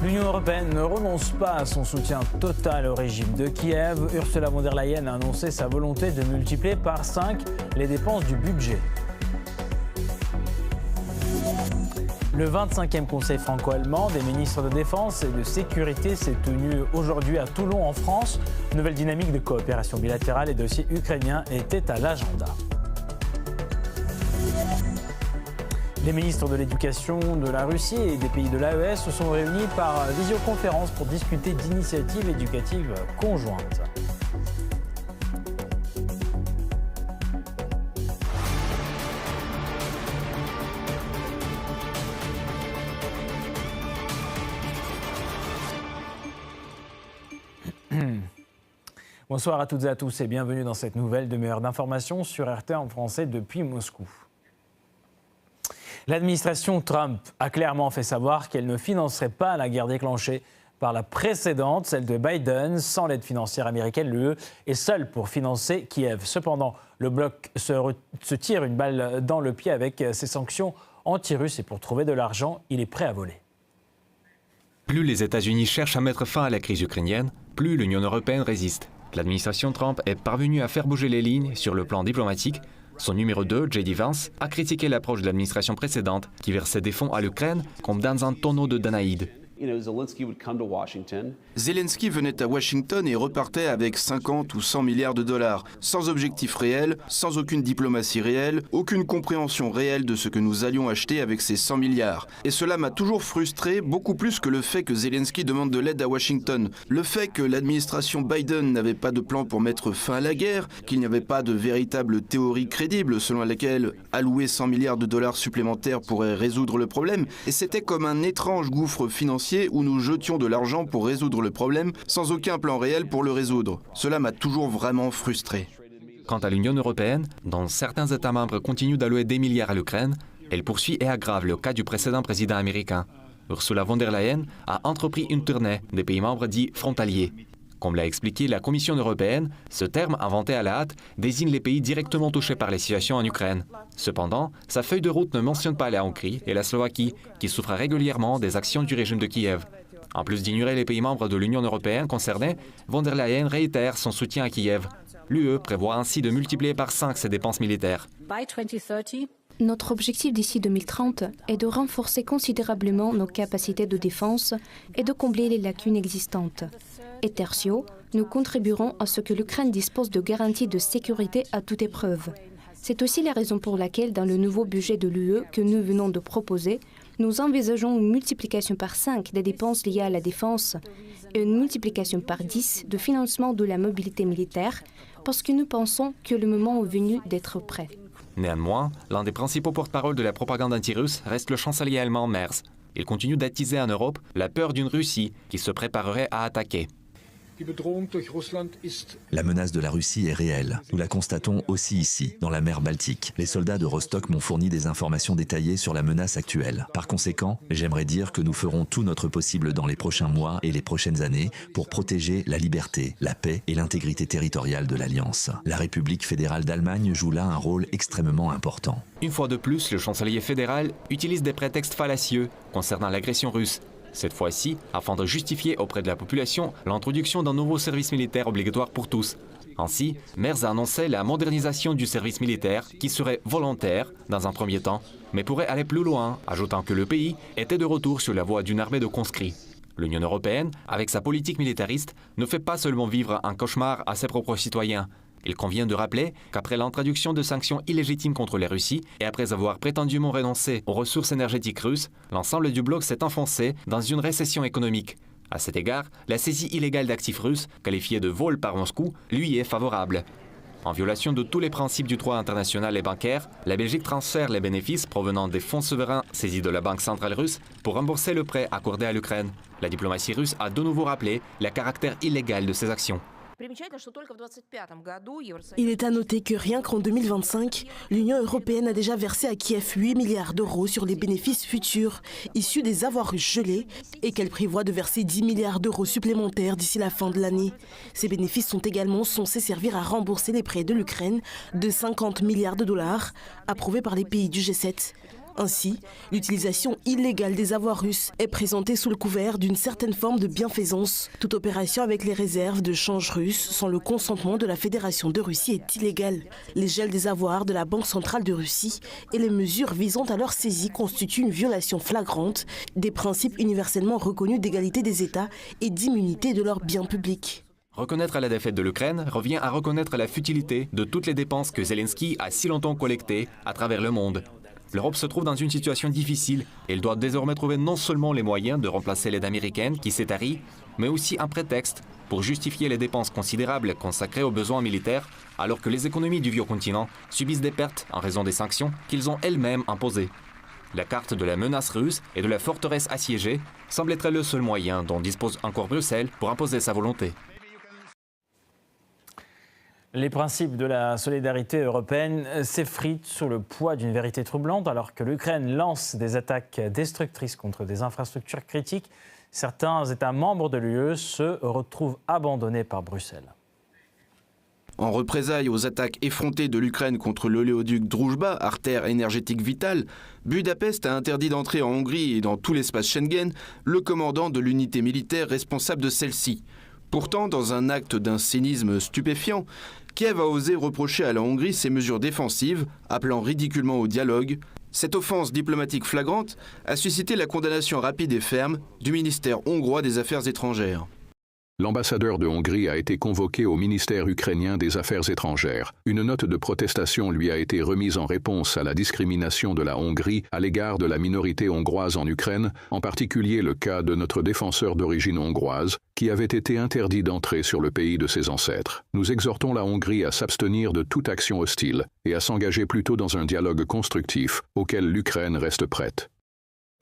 L'Union européenne ne renonce pas à son soutien total au régime de Kiev. Ursula von der Leyen a annoncé sa volonté de multiplier par 5 les dépenses du budget. Le 25e Conseil franco-allemand des ministres de Défense et de Sécurité s'est tenu aujourd'hui à Toulon en France. Nouvelle dynamique de coopération bilatérale et dossiers ukrainiens étaient à l'agenda. Les ministres de l'Éducation de la Russie et des pays de l'AES se sont réunis par visioconférence pour discuter d'initiatives éducatives conjointes. Bonsoir à toutes et à tous et bienvenue dans cette nouvelle demi-heure d'information sur RT en français depuis Moscou. L'administration Trump a clairement fait savoir qu'elle ne financerait pas la guerre déclenchée par la précédente, celle de Biden. Sans l'aide financière américaine, l'UE est seule pour financer Kiev. Cependant, le bloc se tire une balle dans le pied avec ses sanctions anti-russes et pour trouver de l'argent, il est prêt à voler. Plus les États-Unis cherchent à mettre fin à la crise ukrainienne, plus l'Union européenne résiste. L'administration Trump est parvenue à faire bouger les lignes sur le plan diplomatique. Son numéro 2, J.D. Vance, a critiqué l'approche de l'administration précédente qui versait des fonds à l'Ukraine comme dans un tonneau de Danaïde. Zelensky venait à Washington et repartait avec 50 ou 100 milliards de dollars, sans objectif réel, sans aucune diplomatie réelle, aucune compréhension réelle de ce que nous allions acheter avec ces 100 milliards. Et cela m'a toujours frustré, beaucoup plus que le fait que Zelensky demande de l'aide à Washington. Le fait que l'administration Biden n'avait pas de plan pour mettre fin à la guerre, qu'il n'y avait pas de véritable théorie crédible selon laquelle allouer 100 milliards de dollars supplémentaires pourrait résoudre le problème, et c'était comme un étrange gouffre financier où nous jetions de l'argent pour résoudre le problème sans aucun plan réel pour le résoudre. Cela m'a toujours vraiment frustré. Quant à l'Union européenne, dont certains États membres continuent d'allouer des milliards à l'Ukraine, elle poursuit et aggrave le cas du précédent président américain. Ursula von der Leyen a entrepris une tournée des pays membres dits frontaliers. Comme l'a expliqué la Commission européenne, ce terme inventé à la hâte désigne les pays directement touchés par les situations en Ukraine. Cependant, sa feuille de route ne mentionne pas la Hongrie et la Slovaquie, qui souffrent régulièrement des actions du régime de Kiev. En plus d'ignorer les pays membres de l'Union européenne concernés, von der Leyen réitère son soutien à Kiev. L'UE prévoit ainsi de multiplier par 5 ses dépenses militaires. Notre objectif d'ici 2030 est de renforcer considérablement nos capacités de défense et de combler les lacunes existantes. Et tertio, nous contribuerons à ce que l'Ukraine dispose de garanties de sécurité à toute épreuve. C'est aussi la raison pour laquelle, dans le nouveau budget de l'UE que nous venons de proposer, nous envisageons une multiplication par 5 des dépenses liées à la défense et une multiplication par 10 de financement de la mobilité militaire, parce que nous pensons que le moment est venu d'être prêt. Néanmoins, l'un des principaux porte-parole de la propagande anti-russe reste le chancelier allemand Merz. Il continue d'attiser en Europe la peur d'une Russie qui se préparerait à attaquer. La menace de la Russie est réelle. Nous la constatons aussi ici, dans la mer Baltique. Les soldats de Rostock m'ont fourni des informations détaillées sur la menace actuelle. Par conséquent, j'aimerais dire que nous ferons tout notre possible dans les prochains mois et les prochaines années pour protéger la liberté, la paix et l'intégrité territoriale de l'Alliance. La République fédérale d'Allemagne joue là un rôle extrêmement important. Une fois de plus, le chancelier fédéral utilise des prétextes fallacieux concernant l'agression russe. Cette fois-ci, afin de justifier auprès de la population l'introduction d'un nouveau service militaire obligatoire pour tous. Ainsi, Merz a annoncé la modernisation du service militaire qui serait volontaire dans un premier temps, mais pourrait aller plus loin, ajoutant que le pays était de retour sur la voie d'une armée de conscrits. L'Union européenne, avec sa politique militariste, ne fait pas seulement vivre un cauchemar à ses propres citoyens. Il convient de rappeler qu'après l'introduction de sanctions illégitimes contre la Russie et après avoir prétendument renoncé aux ressources énergétiques russes, l'ensemble du bloc s'est enfoncé dans une récession économique. À cet égard, la saisie illégale d'actifs russes, qualifiée de vol par Moscou, lui est favorable. En violation de tous les principes du droit international et bancaire, la Belgique transfère les bénéfices provenant des fonds souverains saisis de la Banque centrale russe pour rembourser le prêt accordé à l'Ukraine. La diplomatie russe a de nouveau rappelé le caractère illégal de ces actions. Il est à noter que rien qu'en 2025, l'Union européenne a déjà versé à Kiev 8 milliards d'euros sur les bénéfices futurs issus des avoirs russes gelés et qu'elle prévoit de verser 10 milliards d'euros supplémentaires d'ici la fin de l'année. Ces bénéfices sont également censés servir à rembourser les prêts de l'Ukraine de 50 milliards de dollars approuvés par les pays du G7. Ainsi, l'utilisation illégale des avoirs russes est présentée sous le couvert d'une certaine forme de bienfaisance. Toute opération avec les réserves de change russes sans le consentement de la Fédération de Russie est illégale. Les gels des avoirs de la Banque centrale de Russie et les mesures visant à leur saisie constituent une violation flagrante des principes universellement reconnus d'égalité des États et d'immunité de leurs biens publics. Reconnaître la défaite de l'Ukraine revient à reconnaître la futilité de toutes les dépenses que Zelensky a si longtemps collectées à travers le monde. L'Europe se trouve dans une situation difficile et elle doit désormais trouver non seulement les moyens de remplacer l'aide américaine qui s'est tarie, mais aussi un prétexte pour justifier les dépenses considérables consacrées aux besoins militaires alors que les économies du vieux continent subissent des pertes en raison des sanctions qu'ils ont elles-mêmes imposées. La carte de la menace russe et de la forteresse assiégée semble être le seul moyen dont dispose encore Bruxelles pour imposer sa volonté. Les principes de la solidarité européenne s'effritent sous le poids d'une vérité troublante. Alors que l'Ukraine lance des attaques destructrices contre des infrastructures critiques, certains États membres de l'UE se retrouvent abandonnés par Bruxelles. En représailles aux attaques effrontées de l'Ukraine contre l'oléoduc Druzhba, artère énergétique vitale, Budapest a interdit d'entrer en Hongrie et dans tout l'espace Schengen le commandant de l'unité militaire responsable de celle-ci. Pourtant, dans un acte d'un cynisme stupéfiant, Kiev a osé reprocher à la Hongrie ses mesures défensives, appelant ridiculement au dialogue. Cette offense diplomatique flagrante a suscité la condamnation rapide et ferme du ministère hongrois des Affaires étrangères. L'ambassadeur de Hongrie a été convoqué au ministère ukrainien des Affaires étrangères. Une note de protestation lui a été remise en réponse à la discrimination de la Hongrie à l'égard de la minorité hongroise en Ukraine, en particulier le cas de notre défenseur d'origine hongroise, qui avait été interdit d'entrer sur le pays de ses ancêtres. Nous exhortons la Hongrie à s'abstenir de toute action hostile et à s'engager plutôt dans un dialogue constructif auquel l'Ukraine reste prête.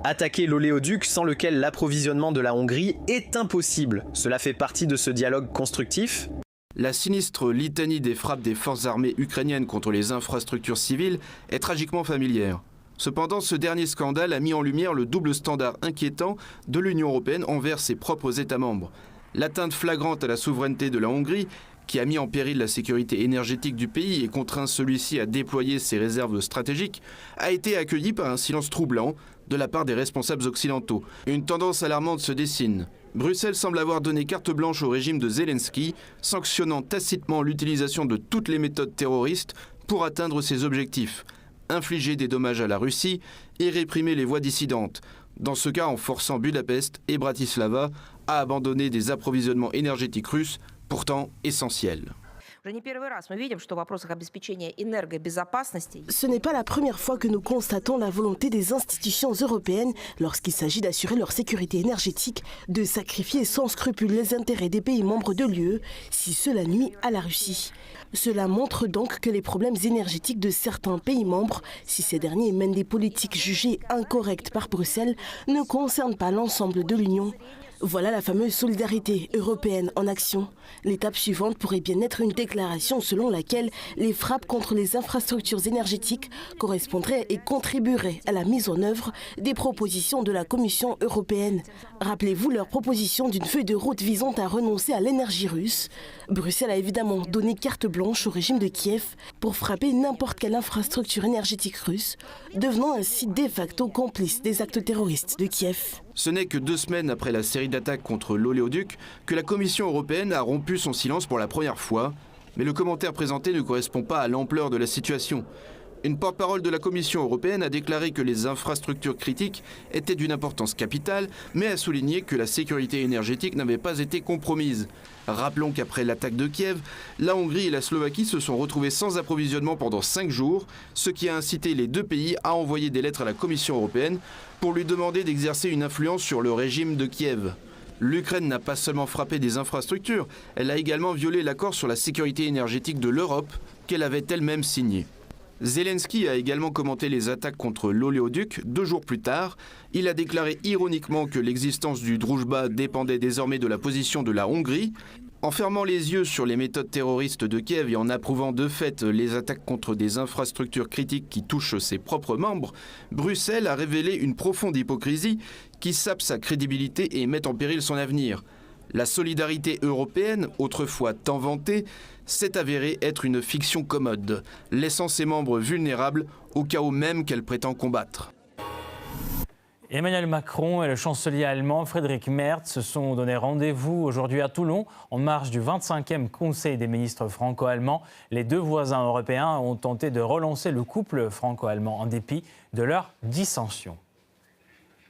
Attaquer l'oléoduc sans lequel l'approvisionnement de la Hongrie est impossible. Cela fait partie de ce dialogue constructif ? La sinistre litanie des frappes des forces armées ukrainiennes contre les infrastructures civiles est tragiquement familière. Cependant, ce dernier scandale a mis en lumière le double standard inquiétant de l'Union européenne envers ses propres États membres. L'atteinte flagrante à la souveraineté de la Hongrie, qui a mis en péril la sécurité énergétique du pays et contraint celui-ci à déployer ses réserves stratégiques, a été accueillie par un silence troublant de la part des responsables occidentaux. Une tendance alarmante se dessine. Bruxelles semble avoir donné carte blanche au régime de Zelensky, sanctionnant tacitement l'utilisation de toutes les méthodes terroristes pour atteindre ses objectifs, infliger des dommages à la Russie et réprimer les voix dissidentes, dans ce cas en forçant Budapest et Bratislava à abandonner des approvisionnements énergétiques russes pourtant essentiels. Ce n'est pas la première fois que nous constatons la volonté des institutions européennes, lorsqu'il s'agit d'assurer leur sécurité énergétique, de sacrifier sans scrupule les intérêts des pays membres de l'UE si cela nuit à la Russie. Cela montre donc que les problèmes énergétiques de certains pays membres, si ces derniers mènent des politiques jugées incorrectes par Bruxelles, ne concernent pas l'ensemble de l'Union. Voilà la fameuse solidarité européenne en action. L'étape suivante pourrait bien être une déclaration selon laquelle les frappes contre les infrastructures énergétiques correspondraient et contribueraient à la mise en œuvre des propositions de la Commission européenne. Rappelez-vous leur proposition d'une feuille de route visant à renoncer à l'énergie russe. Bruxelles a évidemment donné carte blanche au régime de Kiev pour frapper n'importe quelle infrastructure énergétique russe, devenant ainsi de facto complice des actes terroristes de Kiev. Ce n'est que 2 semaines après la série d'attaques contre l'oléoduc que la Commission européenne a rompu son silence pour la première fois. Mais le commentaire présenté ne correspond pas à l'ampleur de la situation. Une porte-parole de la Commission européenne a déclaré que les infrastructures critiques étaient d'une importance capitale, mais a souligné que la sécurité énergétique n'avait pas été compromise. Rappelons qu'après l'attaque de Kiev, la Hongrie et la Slovaquie se sont retrouvées sans approvisionnement pendant 5 jours, ce qui a incité les 2 pays à envoyer des lettres à la Commission européenne pour lui demander d'exercer une influence sur le régime de Kiev. L'Ukraine n'a pas seulement frappé des infrastructures, elle a également violé l'accord sur la sécurité énergétique de l'Europe qu'elle avait elle-même signé. Zelensky a également commenté les attaques contre l'oléoduc 2 jours plus tard. Il a déclaré ironiquement que l'existence du Druzhba dépendait désormais de la position de la Hongrie. En fermant les yeux sur les méthodes terroristes de Kiev et en approuvant de fait les attaques contre des infrastructures critiques qui touchent ses propres membres, Bruxelles a révélé une profonde hypocrisie qui sape sa crédibilité et met en péril son avenir. La solidarité européenne, autrefois tant vantée, s'est avérée être une fiction commode, laissant ses membres vulnérables au chaos même qu'elle prétend combattre. Emmanuel Macron et le chancelier allemand Friedrich Merz se sont donné rendez-vous aujourd'hui à Toulon en marge du 25e Conseil des ministres franco-allemands. Les deux voisins européens ont tenté de relancer le couple franco-allemand en dépit de leurs dissensions.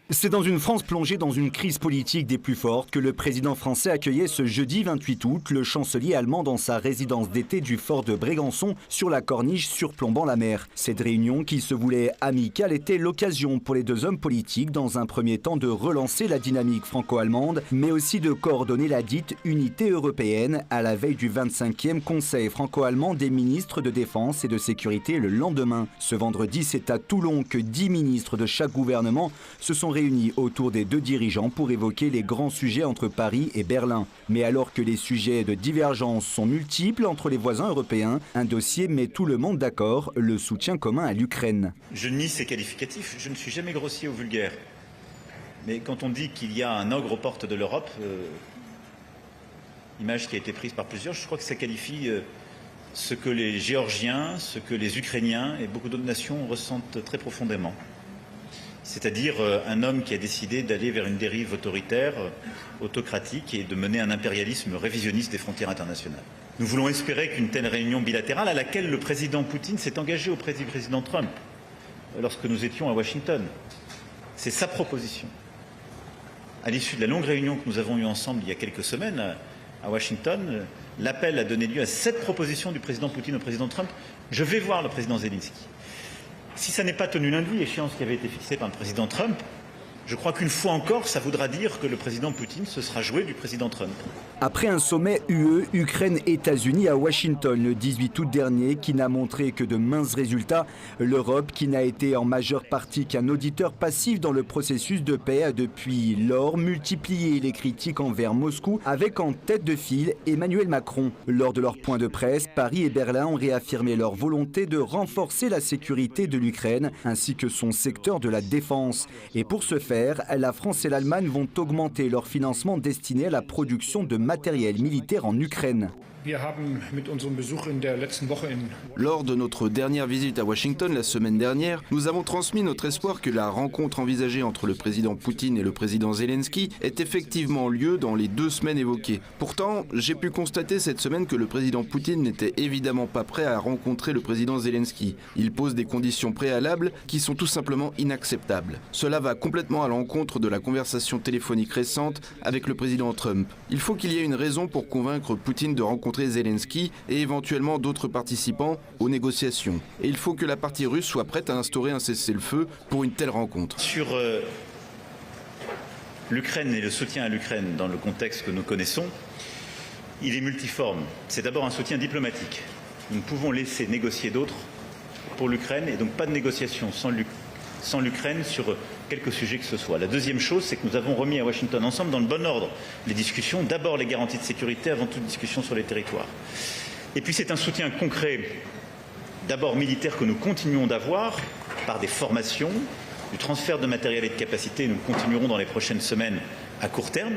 C'est dans une France plongée dans une crise politique des plus fortes que le président français accueillait ce jeudi 28 août le chancelier allemand dans sa résidence d'été du fort de Brégançon sur la corniche surplombant la mer. Cette réunion qui se voulait amicale était l'occasion pour les deux hommes politiques dans un premier temps de relancer la dynamique franco-allemande mais aussi de coordonner la dite unité européenne à la veille du 25e Conseil franco-allemand des ministres de défense et de sécurité le lendemain. Ce vendredi, c'est à Toulon que 10 ministres de chaque gouvernement se sont réunis autour des deux dirigeants pour évoquer les grands sujets entre Paris et Berlin. Mais alors que les sujets de divergence sont multiples entre les voisins européens, un dossier met tout le monde d'accord, le soutien commun à l'Ukraine. Je nie ces qualificatifs, je ne suis jamais grossier ou vulgaire. Mais quand on dit qu'il y a un ogre aux portes de l'Europe, image qui a été prise par plusieurs, je crois que ça qualifie ce que les Géorgiens, ce que les Ukrainiens et beaucoup d'autres nations ressentent très profondément. C'est-à-dire un homme qui a décidé d'aller vers une dérive autoritaire, autocratique et de mener un impérialisme révisionniste des frontières internationales. Nous voulons espérer qu'une telle réunion bilatérale à laquelle le président Poutine s'est engagé auprès du président Trump lorsque nous étions à Washington, c'est sa proposition. À l'issue de la longue réunion que nous avons eue ensemble il y a quelques semaines à Washington, l'appel a donné lieu à cette proposition du président Poutine au président Trump. Je vais voir le président Zelensky. Si ça n'est pas tenu lundi, échéance qui avait été fixée par le président Trump, je crois qu'une fois encore, ça voudra dire que le président Poutine se sera joué du président Trump. Après un sommet UE, Ukraine-États-Unis à Washington le 18 août dernier qui n'a montré que de minces résultats, l'Europe qui n'a été en majeure partie qu'un auditeur passif dans le processus de paix a depuis lors multiplié les critiques envers Moscou avec en tête de file Emmanuel Macron. Lors de leur point de presse, Paris et Berlin ont réaffirmé leur volonté de renforcer la sécurité de l'Ukraine ainsi que son secteur de la défense. Et pour ce faire, la France et l'Allemagne vont augmenter leur financement destiné à la production de matériel militaire en Ukraine. Lors de notre dernière visite à Washington la semaine dernière, nous avons transmis notre espoir que la rencontre envisagée entre le président Poutine et le président Zelensky ait effectivement lieu dans les 2 semaines évoquées. Pourtant, j'ai pu constater cette semaine que le président Poutine n'était évidemment pas prêt à rencontrer le président Zelensky. Il pose des conditions préalables qui sont tout simplement inacceptables. Cela va complètement à l'encontre de la conversation téléphonique récente avec le président Trump. Il faut qu'il y ait une raison pour convaincre Poutine de rencontrer Zelensky et éventuellement d'autres participants aux négociations. Et il faut que la partie russe soit prête à instaurer un cessez-le-feu pour une telle rencontre. Sur l'Ukraine et le soutien à l'Ukraine dans le contexte que nous connaissons, il est multiforme. C'est d'abord un soutien diplomatique. Nous ne pouvons laisser négocier d'autres pour l'Ukraine et donc pas de négociation sans l'Ukraine sur quelque sujet que ce soit. La deuxième chose, c'est que nous avons remis à Washington ensemble, dans le bon ordre, les discussions, d'abord les garanties de sécurité, avant toute discussion sur les territoires. Et puis c'est un soutien concret, d'abord militaire, que nous continuons d'avoir par des formations, du transfert de matériel et de capacité, nous continuerons dans les prochaines semaines à court terme,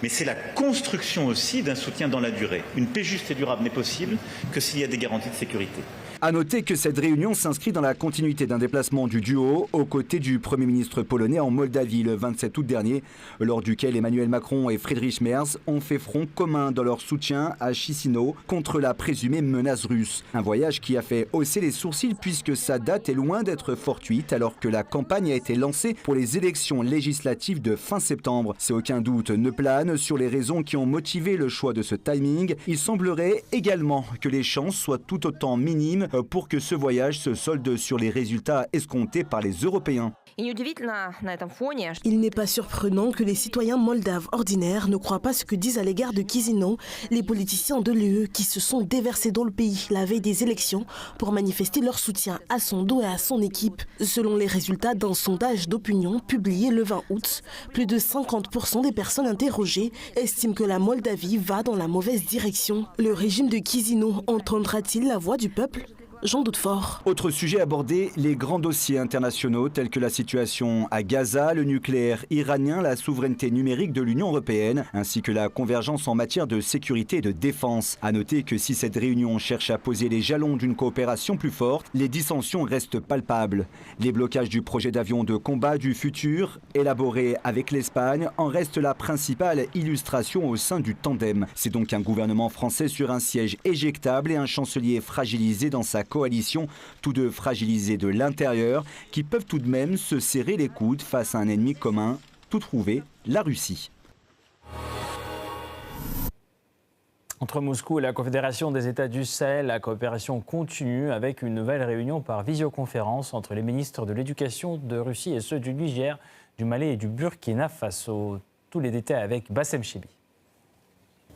mais c'est la construction aussi d'un soutien dans la durée. Une paix juste et durable n'est possible que s'il y a des garanties de sécurité. A noter que cette réunion s'inscrit dans la continuité d'un déplacement du duo aux côtés du Premier ministre polonais en Moldavie le 27 août dernier, lors duquel Emmanuel Macron et Friedrich Merz ont fait front commun dans leur soutien à Chisinau contre la présumée menace russe. Un voyage qui a fait hausser les sourcils puisque sa date est loin d'être fortuite alors que la campagne a été lancée pour les élections législatives de fin septembre. Si aucun doute ne plane sur les raisons qui ont motivé le choix de ce timing, il semblerait également que les chances soient tout autant minimes pour que ce voyage se solde sur les résultats escomptés par les Européens. Il n'est pas surprenant que les citoyens moldaves ordinaires ne croient pas ce que disent à l'égard de Chisinau les politiciens de l'UE qui se sont déversés dans le pays la veille des élections pour manifester leur soutien à son dos et à son équipe. Selon les résultats d'un sondage d'opinion publié le 20 août, plus de 50% des personnes interrogées estiment que la Moldavie va dans la mauvaise direction. Le régime de Chisinau entendra-t-il la voix du peuple ? j'en doute fort. Autre sujet abordé, les grands dossiers internationaux tels que la situation à Gaza, le nucléaire iranien, la souveraineté numérique de l'Union européenne, ainsi que la convergence en matière de sécurité et de défense. À noter que si cette réunion cherche à poser les jalons d'une coopération plus forte, les dissensions restent palpables. Les blocages du projet d'avion de combat du futur, élaboré avec l'Espagne, en restent la principale illustration au sein du tandem. C'est donc un gouvernement français sur un siège éjectable et un chancelier fragilisé dans sa coalition, tous deux fragilisés de l'intérieur, qui peuvent tout de même se serrer les coudes face à un ennemi commun, tout trouvé, la Russie. Entre Moscou et la Confédération des États du Sahel, la coopération continue avec une nouvelle réunion par visioconférence entre les ministres de l'Éducation de Russie et ceux du Niger, du Mali et du Burkina Faso. Tous les détails avec Bassem Chibi.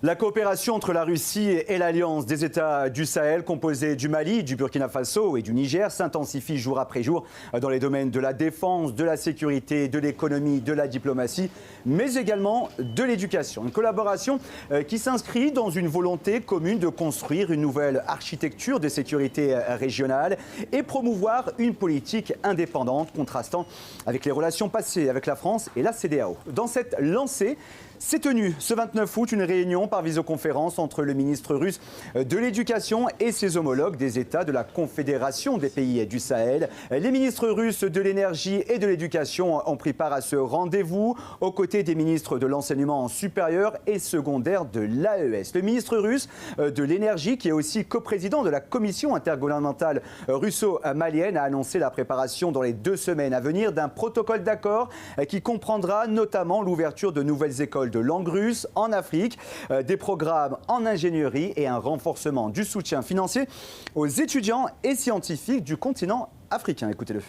La coopération entre la Russie et l'Alliance des États du Sahel, composée du Mali, du Burkina Faso et du Niger, s'intensifie jour après jour dans les domaines de la défense, de la sécurité, de l'économie, de la diplomatie, mais également de l'éducation. Une collaboration qui s'inscrit dans une volonté commune de construire une nouvelle architecture de sécurité régionale et promouvoir une politique indépendante contrastant avec les relations passées avec la France et la CEDEAO. Dans cette lancée, s'est tenue ce 29 août une réunion par visioconférence entre le ministre russe de l'Éducation et ses homologues des États de la Confédération des pays du Sahel. Les ministres russes de l'Énergie et de l'Éducation ont pris part à ce rendez-vous aux côtés des ministres de l'Enseignement supérieur et secondaire de l'AES. Le ministre russe de l'Énergie, qui est aussi coprésident de la commission intergouvernementale russo-malienne, a annoncé la préparation dans les 2 semaines à venir d'un protocole d'accord qui comprendra notamment l'ouverture de nouvelles écoles de langue russe en Afrique, des programmes en ingénierie et un renforcement du soutien financier aux étudiants et scientifiques du continent africain. Écoutez-le.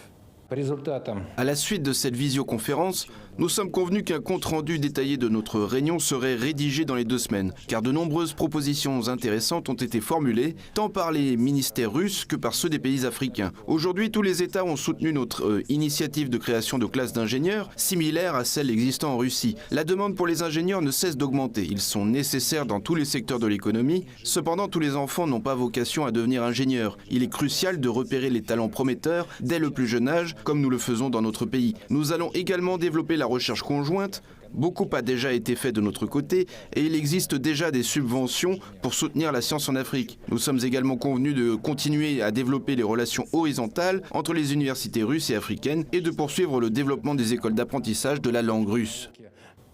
À la suite de cette visioconférence, nous sommes convenus qu'un compte-rendu détaillé de notre réunion serait rédigé dans les 2 semaines, car de nombreuses propositions intéressantes ont été formulées, tant par les ministères russes que par ceux des pays africains. Aujourd'hui, tous les États ont soutenu notre initiative de création de classes d'ingénieurs, similaires à celles existant en Russie. La demande pour les ingénieurs ne cesse d'augmenter. Ils sont nécessaires dans tous les secteurs de l'économie. Cependant, tous les enfants n'ont pas vocation à devenir ingénieurs. Il est crucial de repérer les talents prometteurs dès le plus jeune âge, comme nous le faisons dans notre pays. Nous allons également développer la recherche conjointe. Beaucoup a déjà été fait de notre côté et il existe déjà des subventions pour soutenir la science en Afrique. Nous sommes également convenus de continuer à développer les relations horizontales entre les universités russes et africaines et de poursuivre le développement des écoles d'apprentissage de la langue russe.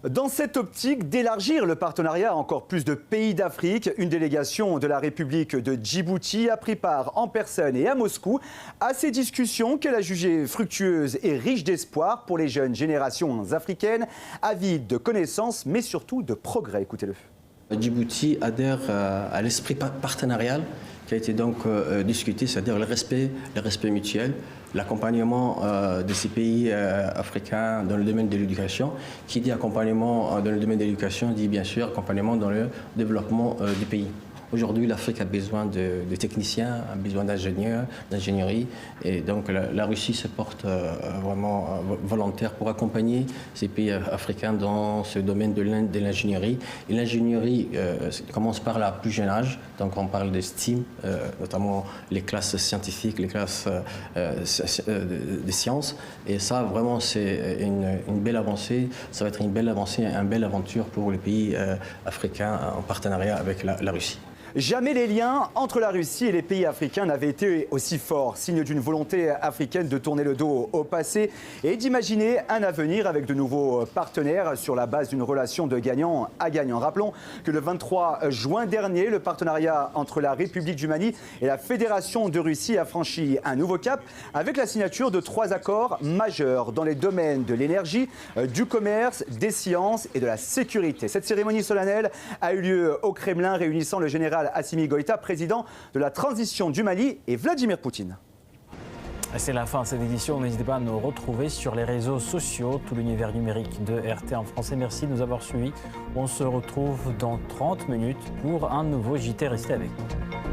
Dans cette optique d'élargir le partenariat à encore plus de pays d'Afrique, une délégation de la République de Djibouti a pris part en personne et à Moscou à ces discussions qu'elle a jugées fructueuses et riches d'espoir pour les jeunes générations africaines, avides de connaissances mais surtout de progrès. Écoutez-le. Djibouti adhère à l'esprit partenarial qui a été donc discuté, c'est-à-dire le respect mutuel, l'accompagnement de ces pays africains dans le domaine de l'éducation. Qui dit accompagnement dans le domaine de l'éducation dit bien sûr accompagnement dans le développement du pays. Aujourd'hui, l'Afrique a besoin de techniciens, a besoin d'ingénieurs, d'ingénierie. Et donc, la Russie se porte vraiment volontaire pour accompagner ces pays africains dans ce domaine de l'ingénierie. Et l'ingénierie commence par la plus jeune âge. Donc, on parle de STEAM, notamment les classes scientifiques, les classes des sciences. Et ça, vraiment, c'est une belle avancée. Ça va être une belle avancée, une belle aventure pour les pays africains en partenariat avec la Russie. Jamais les liens entre la Russie et les pays africains n'avaient été aussi forts, signe d'une volonté africaine de tourner le dos au passé et d'imaginer un avenir avec de nouveaux partenaires sur la base d'une relation de gagnant à gagnant. Rappelons que le 23 juin dernier, le partenariat entre la République du Mali et la Fédération de Russie a franchi un nouveau cap avec la signature de 3 accords majeurs dans les domaines de l'énergie, du commerce, des sciences et de la sécurité. Cette cérémonie solennelle a eu lieu au Kremlin, réunissant le général Assimi Goïta, président de la transition du Mali, et Vladimir Poutine. C'est la fin de cette édition. N'hésitez pas à nous retrouver sur les réseaux sociaux, tout l'univers numérique de RT en français. Merci de nous avoir suivis. On se retrouve dans 30 minutes pour un nouveau JT. Restez avec nous.